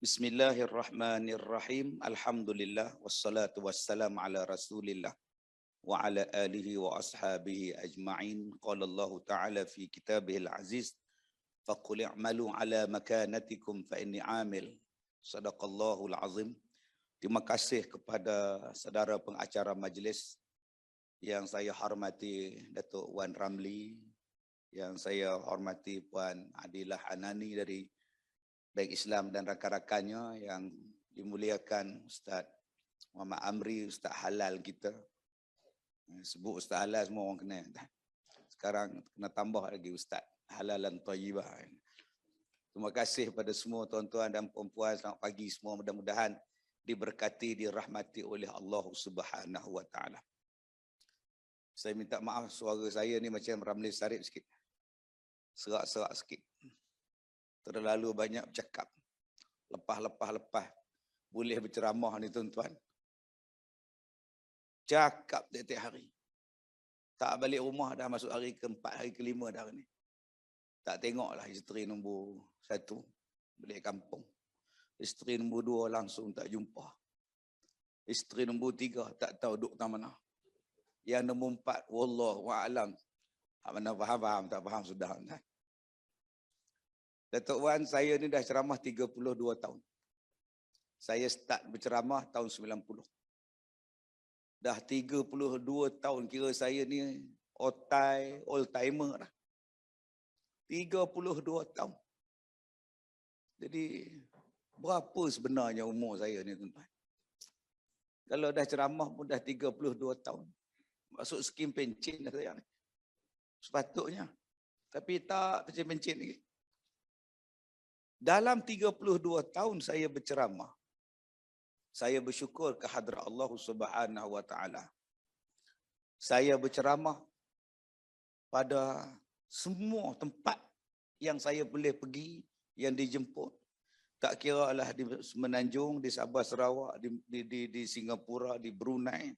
Bismillahirrahmanirrahim. Alhamdulillah wassalatu wassalam ala Rasulillah wa ala alihi wa ashabihi ajma'in. Qala Allah Ta'ala fi kitabihil aziz, faqul i'malu ala makanatikum fa inni 'amil. Sadaqallahul azim. Terima kasih kepada saudara pengacara majlis yang saya hormati Datuk Wan Ramli, yang saya hormati Puan Adilah Anani dari Baik Islam dan rakan-rakannya, yang dimuliakan Ustaz Muhammad Amri, Ustaz Halal kita. Sebut Ustaz Halal semua orang kenal. Sekarang kena tambah lagi Ustaz Halalan Thayyibah. Terima kasih pada semua tuan-tuan dan puan-puan. Selamat pagi semua. Mudah-mudahan diberkati, dirahmati oleh Allah Subhanahu wa taala. Saya minta maaf suara saya ni macam Ramli Sarip sikit. Serak-serak sikit. Terlalu banyak bercakap. Lepas. Boleh berceramah ni tuan-tuan. Cakap tiap-tiap hari. Tak balik rumah dah masuk hari ke-4, hari ke-5 dah ni. Tak tengoklah isteri nombor 1 balik kampung. Isteri nombor 2 langsung tak jumpa. Isteri nombor 3 tak tahu duduk tak mana. Yang nombor 4, wallahu a'lam. Mana faham, tak faham sudah. Datuk Wan, saya ni dah ceramah 32 tahun. Saya start berceramah tahun 90. Dah 32 tahun, kira saya ni old timer dah. 32 tahun. Jadi, berapa sebenarnya umur saya ni tuan-tuan? Kalau dah ceramah pun dah 32 tahun. Masuk skim pencen dah saya ni. Sepatutnya. Tapi tak pencen-pencen lagi. Dalam 32 tahun saya berceramah, saya bersyukur kehadrat Allah Subhanahu wa taala. Saya berceramah pada semua tempat yang saya boleh pergi, yang dijemput. Tak kira lah di Semenanjung, di Sabah Sarawak, di Singapura, di Brunei.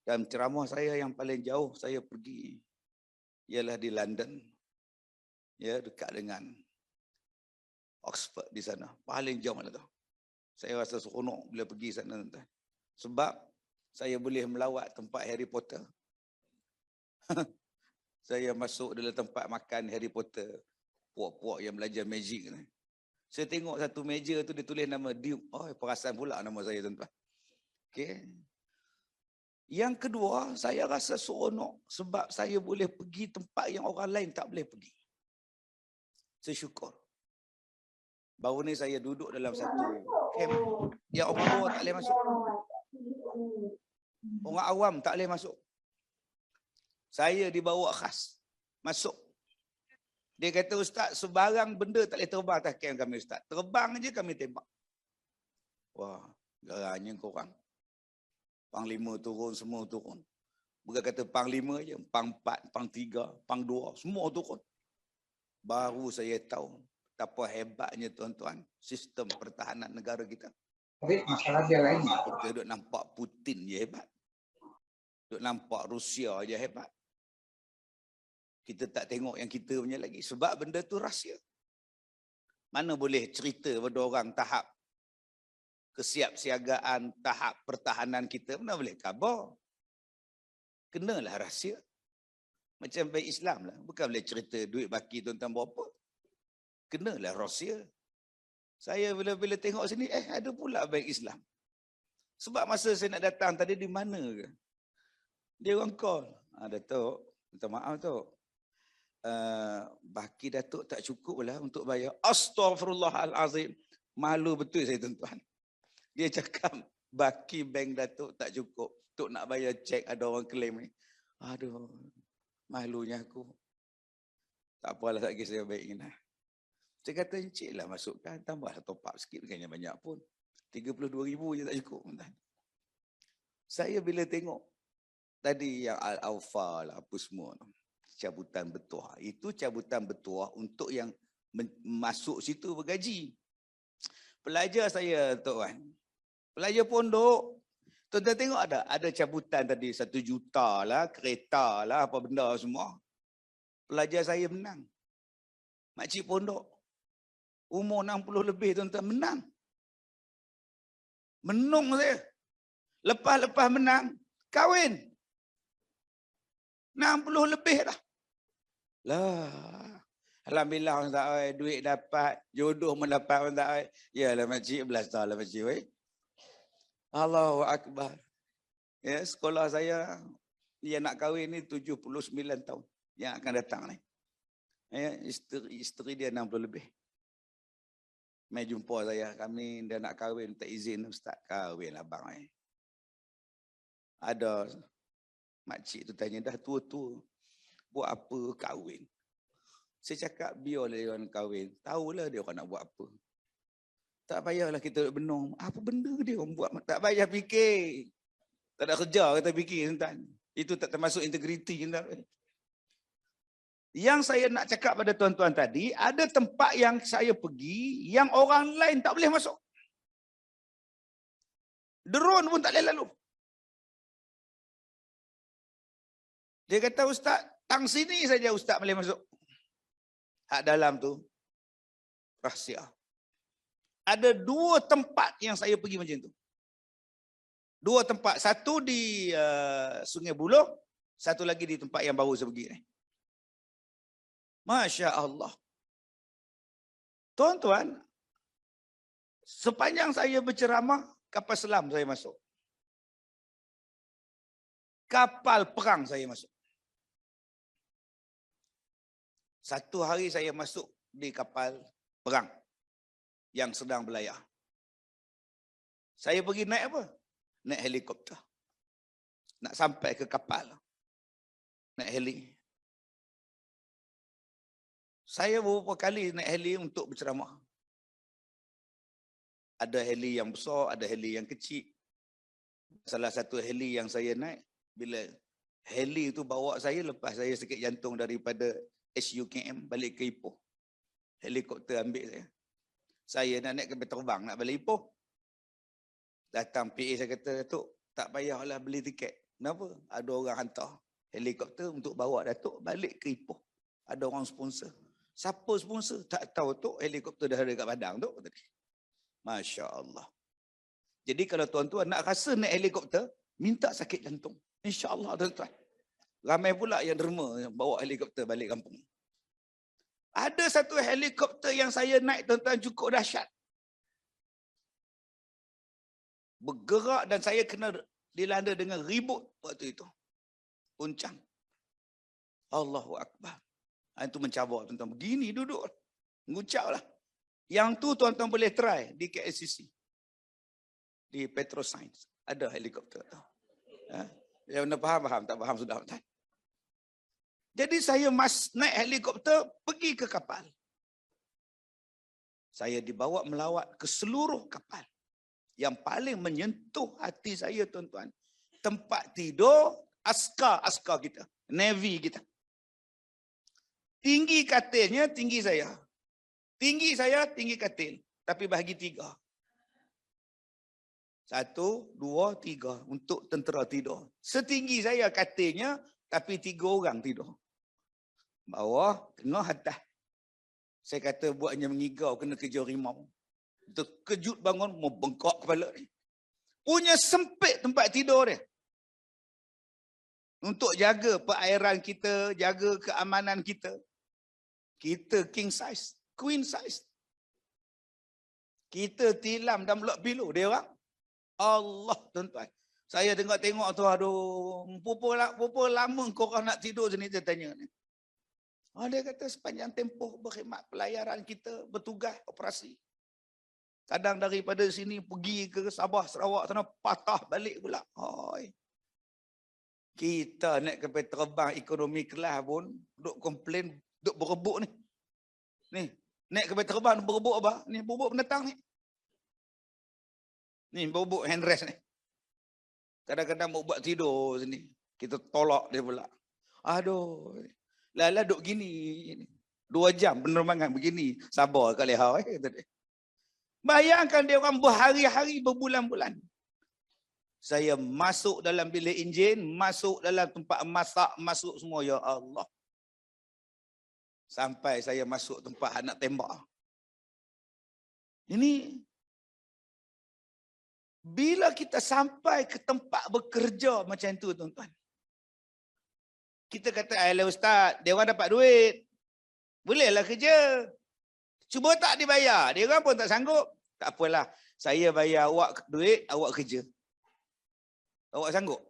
Dan ceramah saya yang paling jauh saya pergi ialah di London. Ya, dekat dengan Oxford di sana. Paling jauh mana tu. Saya rasa seronok bila pergi sana tuan. Sebab saya boleh melawat tempat Harry Potter. Saya masuk dalam tempat makan Harry Potter. Puak-puak yang belajar magic ni. Saya tengok satu meja tu dia tulis nama Duke. Oh, perasan pula nama saya tuan-tuan. Okey. Yang kedua, saya rasa seronok sebab saya boleh pergi tempat yang orang lain tak boleh pergi. Saya syukur. Baru ni saya duduk dalam satu camp yang orang luar tak boleh masuk. Orang awam tak boleh masuk. Saya dibawa khas masuk. Dia kata, Ustaz, sebarang benda tak boleh terbang atas camp kami, Ustaz. Terbang je kami tembak. Wah, garanya korang. Panglima turun, semua turun. Bukan kata panglima je, pang 4, pang 3, pang 2, semua turun. Baru saya tahu betapa hebatnya tuan-tuan sistem pertahanan negara kita. Tapi masalah dia lain. Kita duk nampak Putin je hebat. Duk nampak Rusia je hebat. Kita tak tengok yang kita punya lagi. Sebab benda tu rahsia. Mana boleh cerita pada orang tahap kesiapsiagaan, tahap pertahanan kita, mana boleh khabar. Kenalah rahsia. Macam Baik Islam lah. Bukan boleh cerita duit baki tuan-tuan berapa. Kenalah rahsia. Saya bila tengok sini, ada pula Baik Islam. Sebab masa saya nak datang tadi, di mana ke? Dia orang call. Datuk, minta maaf Datuk. Baki Datuk tak cukup lah untuk bayar. Astaghfirullahalazim. Malu betul saya tuan-tuan. Dia cakap, baki bank Datuk tak cukup. Untuk nak bayar cek ada orang claim ni. Aduh, malunya aku. Tak apalah, tak kisah baik ni. Saya kata, encik lah masukkan, tambahlah top up sikit, bukannya banyak pun. 32,000 je tak cukup. Saya bila tengok, tadi yang Al-Awfa lah, apa semua, cabutan bertuah. Itu cabutan bertuah untuk yang masuk situ bergaji. Pelajar saya, tuan, pelajar pondok, tuan-tuan tengok ada cabutan tadi 1 juta lah, kereta lah, apa benda semua. Pelajar saya menang. Makcik pondok. Umur 60 lebih tuan-tuan menang. Menung saya. Lepas-lepas menang, kahwin. 60 lebih dah. Lah. Alhamdulillah orang tak oi, duit dapat, jodoh mendapat orang tak oi. Yalah makcik, belas tahun lah makcik oi. Allahu akbar. Ya, sekolah saya dia nak kahwin ni 79 tahun yang akan datang ni. Ya, isteri dia 60 lebih. Mai jumpa saya, kami dah nak kahwin, tak izin ustaz. Kahwin abang ni. Ada makcik tu tanya, dah tua-tua, buat apa kahwin? Saya cakap, biarlah dia orang kahwin. Tahulah dia orang nak buat apa. Tak payahlah kita benung. Apa benda dia orang buat? Tak payah fikir. Tak ada kerja, kata fikir. Itu tak termasuk integriti. Yang saya nak cakap pada tuan-tuan tadi, ada tempat yang saya pergi, yang orang lain tak boleh masuk. Drone pun tak boleh lalu. Dia kata, ustaz, tang sini saja ustaz boleh masuk. Hak dalam tu, rahsia. Ada 2 tempat yang saya pergi macam tu. 2 tempat. Satu di Sungai Buloh, satu lagi di tempat yang baru saya pergi ni. Masya Allah. Tuan-tuan, sepanjang saya berceramah, kapal selam saya masuk. Kapal perang saya masuk. Satu hari saya masuk di kapal perang yang sedang berlayar. Saya pergi naik apa? Naik helikopter. Nak sampai ke kapal. Naik heli. Saya beberapa kali naik heli untuk berceramah. Ada heli yang besar, ada heli yang kecil. Salah satu heli yang saya naik, bila heli itu bawa saya, lepas saya sakit jantung daripada SUKM balik ke Ipoh. Helikopter ambil saya. Saya nak naik kapal terbang, nak balik Ipoh. Datang PA saya kata, Datuk, tak payahlah beli tiket. Kenapa? Ada orang hantar helikopter untuk bawa Datuk balik ke Ipoh. Ada orang sponsor. Siapa sponsor? Tak tahu, Tok. Helikopter dah ada kat Padang, Tok. Masya Allah. Jadi kalau tuan-tuan nak rasa naik helikopter, minta sakit jantung. InsyaAllah, tuan-tuan. Ramai pula yang derma bawa helikopter balik kampung. Ada satu helikopter yang saya naik, tuan-tuan, cukup dahsyat. Bergerak dan saya kena dilanda dengan ribut waktu itu. Uncang. Allahu Akbar. Itu mencabar, tuan-tuan. Begini duduk. Mengucap lah. Yang tu tuan-tuan boleh try di KLCC. Di Petroscience. Ada helikopter. Yang anda faham, tak faham sudah. Jadi saya naik helikopter pergi ke kapal. Saya dibawa melawat ke seluruh kapal. Yang paling menyentuh hati saya, tuan-tuan, tempat tidur askar kita, Navy kita. Tinggi katilnya tinggi saya. Tinggi saya tinggi katil, tapi bahagi 3. 1, 2, 3 untuk tentera tidur. Setinggi saya katilnya, tapi 3 orang tidur. Bawah, tengah, atas. Saya kata buatnya mengigau, kena kejar rimau. Terkejut bangun, mau bengkok kepala ni. Punya sempit tempat tidur dia. Untuk jaga perairan kita, jaga keamanan kita. Kita king size, queen size. Kita tilam dan blok bilu dia orang. Allah, tuan-tuan. Saya tengok-tengok tu, aduh, berapa lama korang nak tidur sini, saya tanya ni. Dia kata sepanjang tempoh berkhidmat pelayaran kita, bertugas operasi. Kadang daripada sini pergi ke Sabah, Sarawak sana, patah balik pula. Kita naik kapal terbang ekonomi kelas pun, duk komplain, duk berebut ni. Ni, naik kapal terbang berebut apa? Ni berebut pendatang ni. Ni berebut handrest ni. Kadang-kadang mau buat tidur sini. Kita tolak dia pula. Aduh. Lala duk gini. 2 jam penerbangan begini. Sabar kat leha. Bayangkan dia orang berhari-hari, berbulan-bulan. Saya masuk dalam bilik enjin, masuk dalam tempat masak, masuk semua. Ya Allah. Sampai saya masuk tempat nak tembak. Ini Bila kita sampai ke tempat bekerja macam tu tuan-tuan. Kita kata, alah ustaz, dia orang dapat duit. Bolehlah kerja. Cuba tak dibayar. Dia orang pun tak sanggup. Tak apalah. Saya bayar awak duit, awak kerja. Awak sanggup?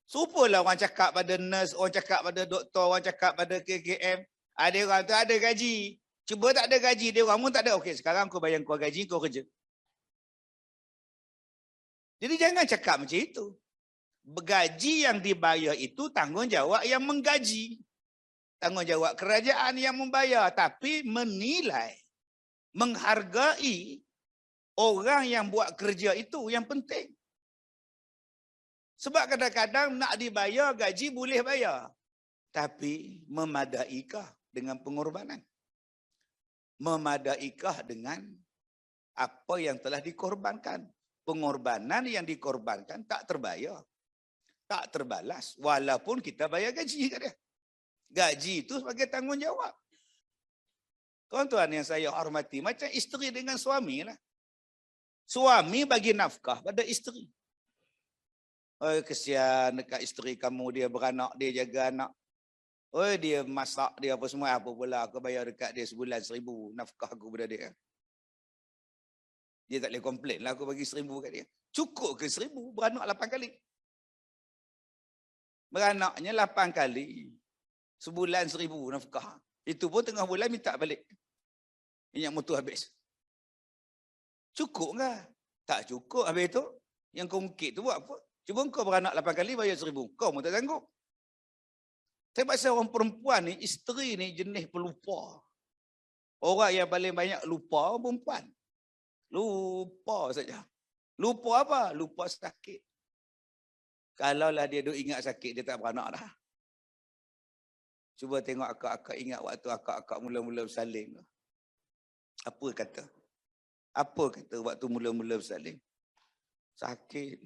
Supalah orang cakap pada nurse, orang cakap pada doktor, orang cakap pada KKM. Ada orang tu ada gaji. Cuba tak ada gaji, dia orang pun tak ada. Okey, sekarang kau bayar kau gaji, kau kerja. Jadi jangan cakap macam itu. Gaji yang dibayar itu tanggungjawab yang menggaji. Tanggungjawab kerajaan yang membayar. Tapi menilai, menghargai orang yang buat kerja itu yang penting. Sebab kadang-kadang nak dibayar gaji boleh bayar. Tapi memadaikah dengan pengorbanan? Memadaikah dengan apa yang telah dikorbankan? Pengorbanan yang dikorbankan tak terbayar. Tak terbalas. Walaupun kita bayar gaji kat dia. Gaji itu sebagai tanggungjawab. Tuan-tuan yang saya hormati, macam isteri dengan suami lah. Suami bagi nafkah pada isteri. Oh, kesian dekat isteri kamu, dia beranak, dia jaga anak. Oh, dia masak, dia apa semua, apa pula aku bayar dekat dia sebulan 1,000 nafkah aku pada dia. Dia tak boleh komplain lah aku bagi 1,000 kat dia. Cukup ke 1,000? Beranak 8 kali. Beranaknya 8 kali. Sebulan 1,000 nafkah. Itu pun tengah bulan minta balik. Minyak motor habis. Cukup ke? Tak cukup. Habis tu, yang kau ungkit tu buat apa? Cuba kau beranak 8 kali bayar 1,000. Kau pun tak sanggup. Saya pasal orang perempuan ni, isteri ni jenis pelupa. Orang yang paling banyak lupa perempuan. Lupa saja. Lupa apa? Lupa sakit. Kalaulah dia duk ingat sakit, dia tak beranak dah. Cuba tengok akak-akak ingat waktu akak-akak mula-mula bersalin. Apa kata? Apa kata waktu mula-mula bersalin? Sakit.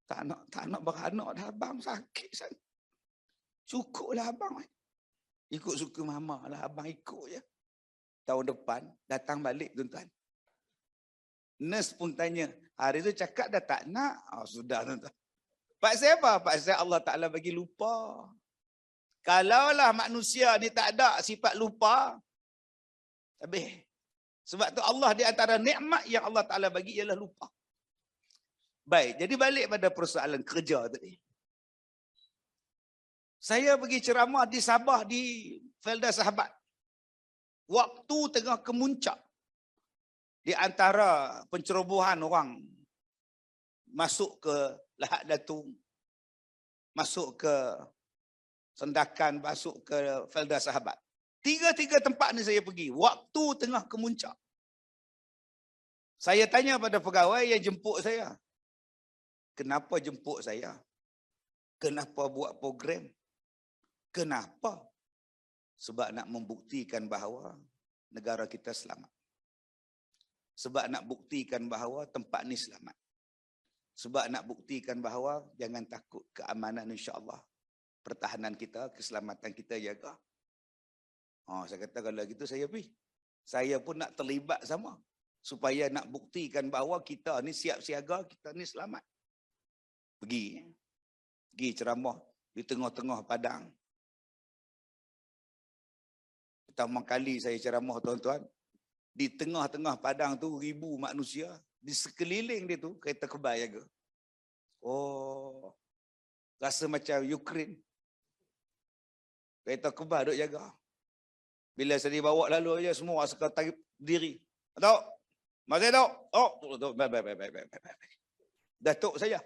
Tak nak beranak dah, abang sakit sangat. Cukuplah abang. Ikut suka mama lah, abang ikut je. Tahun depan datang balik tuan-tuan. Nurse pun tanya, hari tu cakap dah tak nak. Oh, sudah tuan-tuan. Pasal apa? Pasal Allah Ta'ala bagi lupa. Kalaulah manusia ni tak ada sifat lupa, habis. Sebab tu Allah di antara nikmat yang Allah Ta'ala bagi ialah lupa. Baik, jadi balik pada persoalan kerja tadi. Saya pergi ceramah di Sabah di Felda Sahabat. Waktu tengah kemuncak. Di antara pencerobohan orang masuk ke Lahad Datu, masuk ke Sendakan, masuk ke Felda Sahabat. Tiga-tiga tempat ni saya pergi. Waktu tengah kemuncak. Saya tanya pada pegawai yang jemput saya. Kenapa jemput saya? Kenapa buat program? Kenapa? Sebab nak membuktikan bahawa negara kita selamat. Sebab nak buktikan bahawa tempat ni selamat. Sebab nak buktikan bahawa jangan takut, keamanan insya-Allah. Pertahanan kita, keselamatan kita jaga. Oh, saya kata kalau gitu saya pergi. Saya pun nak terlibat sama. Supaya nak buktikan bahawa kita ni siap siaga, kita ni selamat. Pergi. Pergi ceramah di tengah-tengah padang. Pertama kali saya ceramah tuan-tuan. Di tengah-tengah padang tu ribu manusia. Di sekeliling dia tu kereta kebal jaga. Oh. Rasa macam Ukraine. Kereta kebal duk jaga. Bila saya dibawa lalu aja semua suka tarik diri. Datuk, masih datuk. Oh, baik. Datuk saya.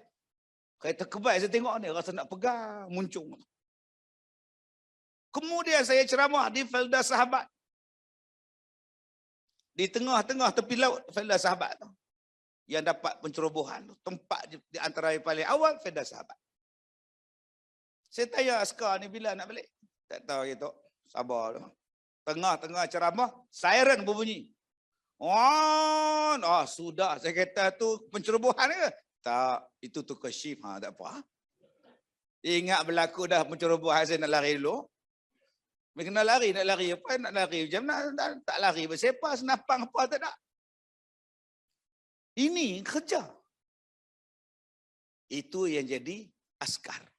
Kereta kebal saya tengok ni rasa nak pegang muncung. Kemudian saya ceramah di Felda Sahabat. Di tengah-tengah tepi laut Felda Sahabat tu. Yang dapat pencerobohan tu. Tempat di antara yang paling awal Felda Sahabat. Saya tanya askar ni bila nak balik. Tak tahu gitu. Sabar tu. Tengah-tengah ceramah, siren berbunyi. Oh, sudah. Saya kata tu pencerobohan ke? Tak, itu tukar shift. Tak apa. Ingat berlaku dah pencerobohan, saya nak lari dulu. Kena lari, nak lari apa? Nak lari macam nak tak lari bersepa, senapang apa tak ada. Ini kerja. Itu yang jadi askar.